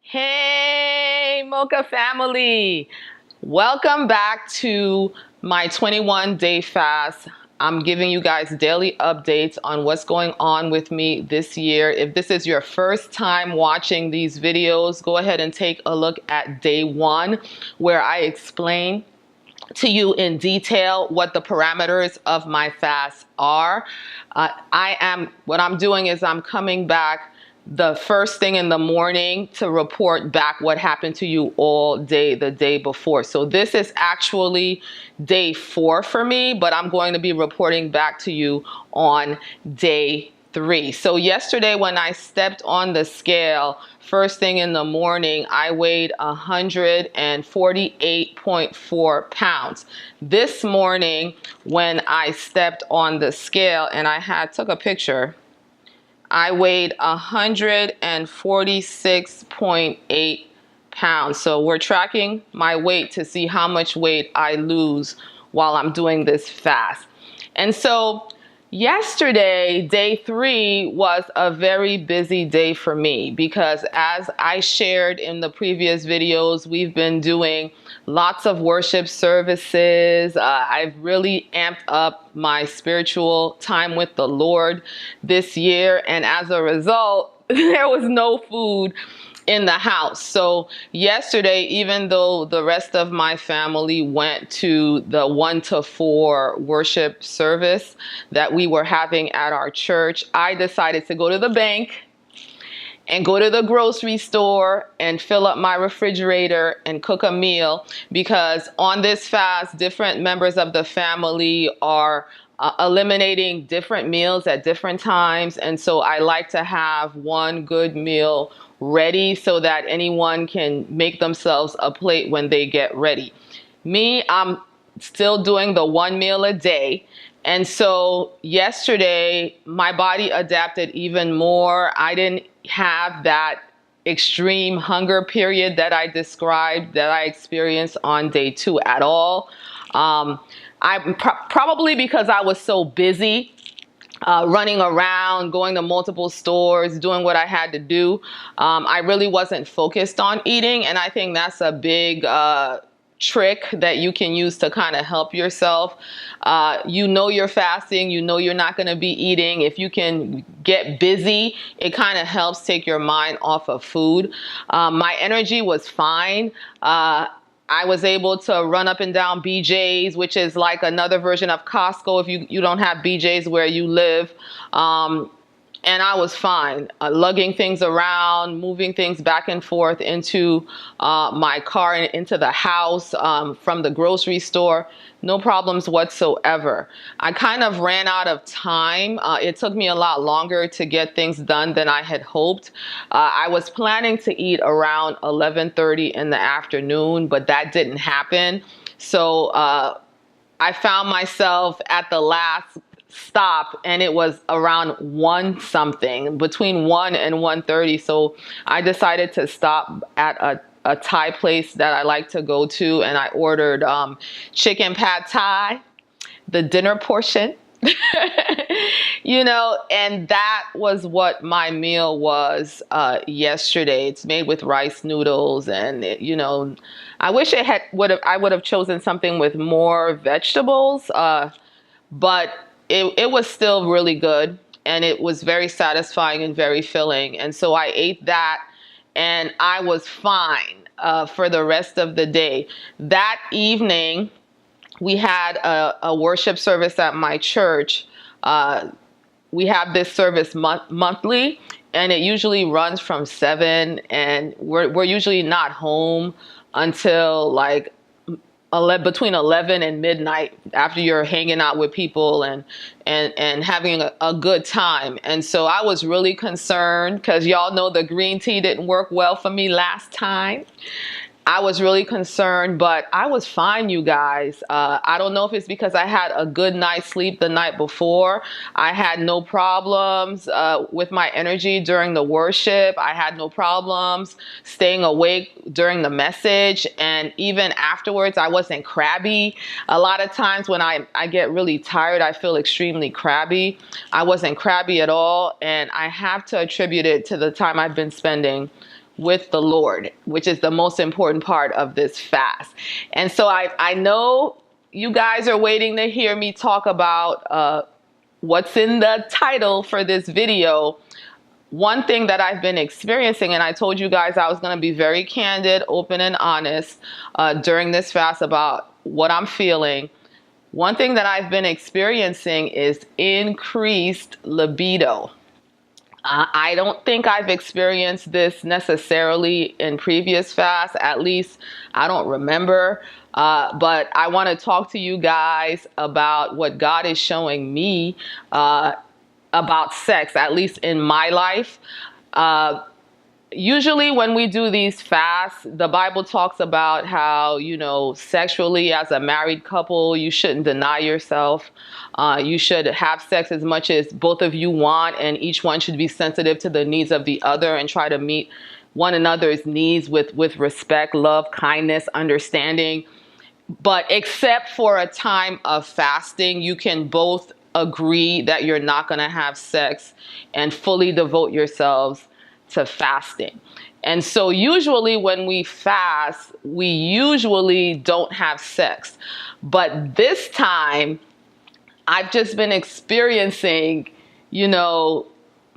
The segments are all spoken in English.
Hey, Mocha family. Welcome back to my 21-day fast. I'm giving you guys daily updates on what's going on with me this year. If this is your first time watching these videos, go ahead and take a look at day one, where I explain to you in detail what the parameters of my fast are. What I'm doing is I'm coming back the first thing in the morning to report back what happened to you all day the day before. So this is actually day 4 for me, but I'm going to be reporting back to you on day 3. So yesterday when I stepped on the scale, first thing in the morning, I weighed 148.4 pounds. This morning when I stepped on the scale and took a picture, I weighed 146.8 pounds. So we're tracking my weight to see how much weight I lose while I'm doing this fast. And so yesterday, day 3, was a very busy day for me because, as I shared in the previous videos, we've been doing lots of worship services. I've really amped up my spiritual time with the Lord this year, and as a result, there was no food in the house. So yesterday, even though the rest of my family went to the 1 to 4 worship service that we were having at our church, I decided to go to the bank and go to the grocery store and fill up my refrigerator and cook a meal, because on this fast, different members of the family are eliminating different meals at different times. And so I like to have one good meal ready so that anyone can make themselves a plate when they get ready. Me, I'm still doing the one meal a day. And so yesterday, my body adapted even more. I didn't have that extreme hunger period that I described, that I experienced on day 2 at all. Probably because I was so busy running around, going to multiple stores, doing what I had to do. I really wasn't focused on eating, and I think that's a big trick that you can use to kind of help yourself. You know you're fasting, you know you're not going to be eating. If you can get busy, it kind of helps take your mind off of food. My energy was fine. I was able to run up and down BJ's, which is like another version of Costco if you don't have BJ's where you live. And I was fine, lugging things around, moving things back and forth into my car and into the house from the grocery store. No problems whatsoever. I kind of ran out of time. It took me a lot longer to get things done than I had hoped. I was planning to eat around 11:30 in the afternoon, but that didn't happen. So I found myself at the last stop, and it was around 1 something, between 1 and 1:30. So I decided to stop at a Thai place that I like to go to, and I ordered chicken pad Thai, the dinner portion. And that was what my meal was yesterday. It's made with rice noodles, and I wish I would have chosen something with more vegetables, but it was still really good, and it was very satisfying and very filling. And so I ate that, and I was fine for the rest of the day. That evening, we had a worship service at my church. We have this service monthly, and it usually runs from 7, and we're usually not home until like between 11 and midnight, after you're hanging out with people and having a good time. And so I was really concerned because y'all know the green tea didn't work well for me last time. I was really concerned, but I was fine, you guys. I don't know if it's because I had a good night's sleep the night before. I had no problems with my energy during the worship. I had no problems staying awake during the message. And even afterwards, I wasn't crabby. A lot of times when I get really tired, I feel extremely crabby. I wasn't crabby at all. And I have to attribute it to the time I've been spending with the Lord, which is the most important part of this fast. And so I know you guys are waiting to hear me talk about what's in the title for this video. One thing that I've been experiencing, and I told you guys I was going to be very candid, open, and honest during this fast about what I'm feeling. One thing that I've been experiencing is increased libido. I don't think I've experienced this necessarily in previous fasts. At least I don't remember. But I want to talk to you guys about what God is showing me about sex, at least in my life. Usually when we do these fasts, the Bible talks about how, sexually as a married couple, you shouldn't deny yourself. You should have sex as much as both of you want, and each one should be sensitive to the needs of the other and try to meet one another's needs with respect, love, kindness, understanding. But except for a time of fasting, you can both agree that you're not going to have sex and fully devote yourselves to fasting. And so usually when we fast, we usually don't have sex. But this time, I've just been experiencing,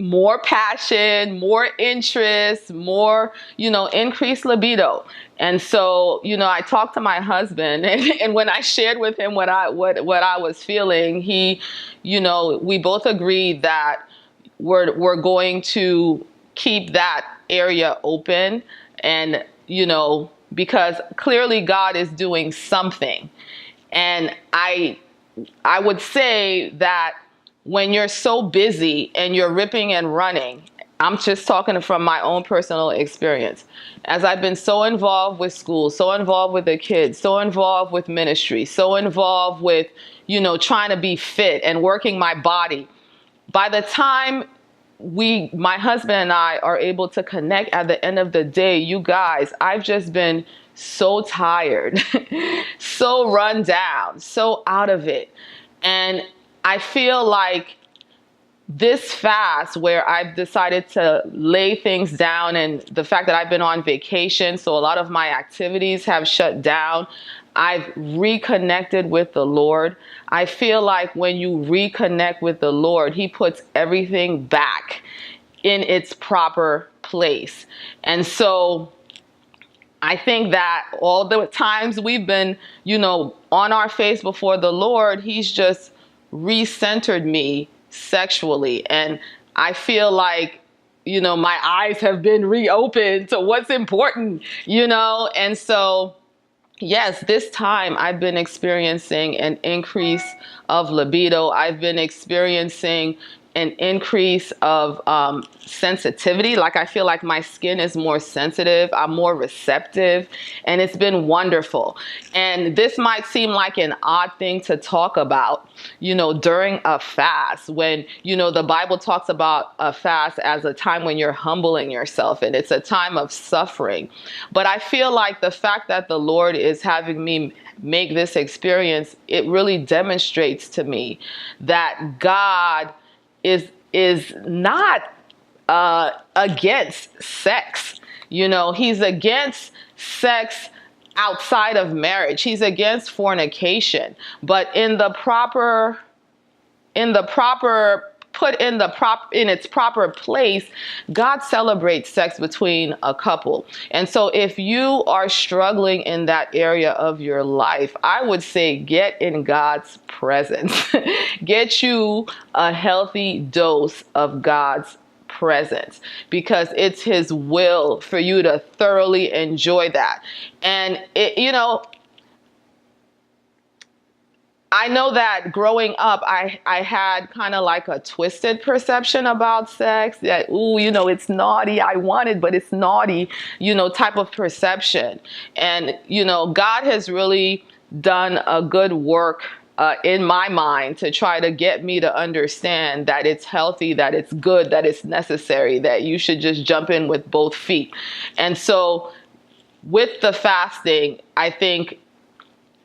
more passion, more interest, more, increased libido. And so, I talked to my husband, and when I shared with him what I was feeling, he, we both agreed that we're going to keep that area open, and because clearly God is doing something. And I would say that when you're so busy and you're ripping and running, I'm just talking from my own personal experience, as I've been so involved with school, so involved with the kids, so involved with ministry, so involved with trying to be fit and working my body. By the time my husband and I are able to connect at the end of the day, you guys, I've just been so tired, so run down, so out of it. And I feel like this fast, where I've decided to lay things down, and the fact that I've been on vacation, so a lot of my activities have shut down, I've reconnected with the Lord. I feel like when you reconnect with the Lord, He puts everything back in its proper place. And so I think that all the times we've been, on our face before the Lord, He's just recentered me sexually. And I feel like, my eyes have been reopened to what's important, and so yes, this time I've been experiencing an increase of libido. I've been experiencing an increase of sensitivity. Like, I feel like my skin is more sensitive. I'm more receptive, and it's been wonderful. And this might seem like an odd thing to talk about, during a fast, when, the Bible talks about a fast as a time when you're humbling yourself, and it's a time of suffering. But I feel like the fact that the Lord is having me make this experience, it really demonstrates to me that God is not against sex. He's against sex outside of marriage. He's against fornication. But in its proper place, God celebrates sex between a couple. And so if you are struggling in that area of your life, I would say get in God's presence. Get you a healthy dose of God's presence, because it's His will for you to thoroughly enjoy that. And I know that growing up, I had kind of like a twisted perception about sex, that, it's naughty. I want it, but it's naughty, type of perception. And, God has really done a good work in my mind to try to get me to understand that it's healthy, that it's good, that it's necessary, that you should just jump in with both feet. And so with the fasting, I think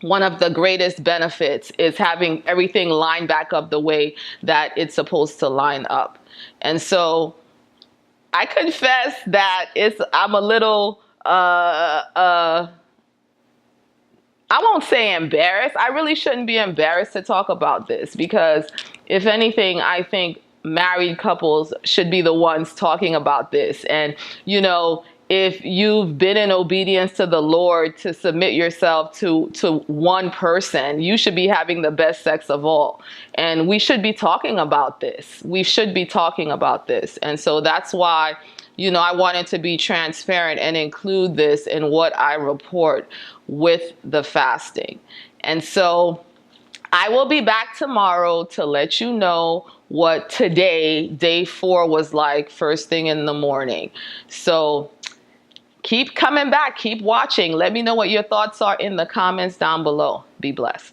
one of the greatest benefits is having everything line back up the way that it's supposed to line up. And so I confess that I'm a little I won't say embarrassed. I really shouldn't be embarrassed to talk about this because, if anything, I think married couples should be the ones talking about this. And, if you've been in obedience to the Lord to submit yourself to one person, you should be having the best sex of all. And we should be talking about this. We should be talking about this. And so that's why, I wanted to be transparent and include this in what I report with the fasting. And so I will be back tomorrow to let you know what today, day 4, was like first thing in the morning. So keep coming back, keep watching. Let me know what your thoughts are in the comments down below. Be blessed.